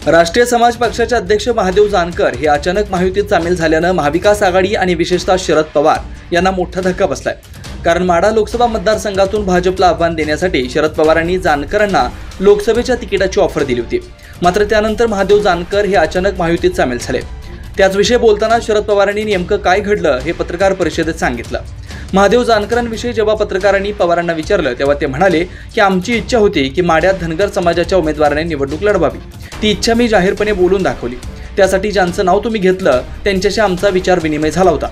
राष्ट्रीय समाज पक्षाचे अध्यक्ष महादेव जानकर हे अचानक महायुतीत सामील झाल्यानं महाविकास आघाडी आणि विशेषतः शरद पवार यांना मोठा धक्का बसलाय। कारण माढा लोकसभा मतदारसंघातून भाजपला आव्हान देण्यासाठी शरद पवारांनी जानकरांना लोकसभेच्या तिकिटाची ऑफर दिली होती। मात्र त्यानंतर महादेव जानकर हे अचानक महायुतीत सामील झाले। त्याचविषयी बोलताना शरद पवारांनी नेमकं काय घडलं हे पत्रकार परिषदेत सांगितलं। महादेव जानकरांविषयी जेव्हा पत्रकारांनी पवारांना विचारलं तेव्हा ते म्हणाले की आमची इच्छा होती की माढ्यात धनगर समाजाच्या उमेदवाराने निवडणूक लढवावी। ती इच्छा मी जाहीरपणे बोलून दाखवली। त्यासाठी ज्यांचं नाव तुम्ही घेतलं त्यांच्याशी आमचा विचार विनिमय झाला होता।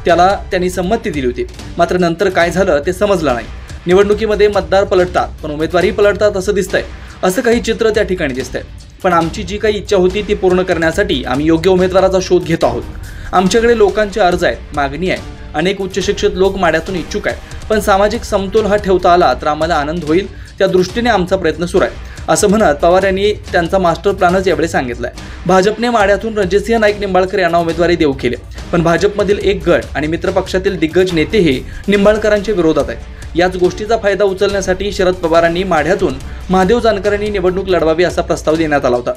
त्याला त्यांनी संमती दिली होती। मात्र नंतर काय झालं ते समजलं नाही। निवडणुकीमध्ये मतदार पलटतात पण उमेदवारही पलटतात असं दिसतंय। असं काही चित्र त्या ठिकाणी दिसतंय। पण आमची जी काही इच्छा होती ती पूर्ण करण्यासाठी आम्ही योग्य उमेदवाराचा शोध घेत आहोत। आमच्याकडे लोकांचे अर्ज आहेत, मागणी आहे। अनेक उच्च शिक्षित लोक माढ्यातून इच्छुक आहेत। पण सामाजिक समतोल हा ठेवता आला तर आम्हाला आनंद होईल। त्या दृष्टीने आमचा प्रयत्न सुरू आहे असं म्हणत पवार यांनी त्यांचा मास्टर प्लॅनच यावेळी सांगितलाय। भाजपने माढ्यातून रणजितसिंह नाईक निंबाळकर यांना उमेदवारी देऊ केली, पण भाजपमधील एक गट आणि मित्रपक्षातील दिग्गज नेतेही निंबाळकरांच्या विरोधात आहेत। याच गोष्टीचा फायदा उचलण्यासाठी शरद पवारांनी माढ्यातून महादेव जानकरांनी निवडणूक लढवावी असा प्रस्ताव देण्यात आला होता,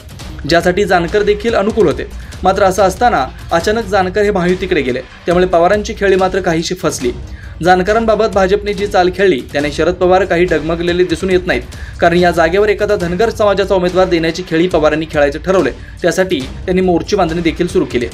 ज्यासाठी जानकर देखील अनुकूल होते। मात्र असं असताना अचानक जानकर हे महायुतीकडे गेले, त्यामुळे पवारांची खेळी मात्र काहीशी फसली। जानकरांबाबत भाजपने जी चाल खेळली त्याने शरद पवार काही डगमगलेले दिसून येत नाहीत। कारण या जागेवर एखादा धनगर समाजाचा उमेदवार देण्याची खेळी पवारांनी खेळायचे ठरवले। त्यासाठी त्यांनी मोर्चे बांधणी देखील सुरू केली।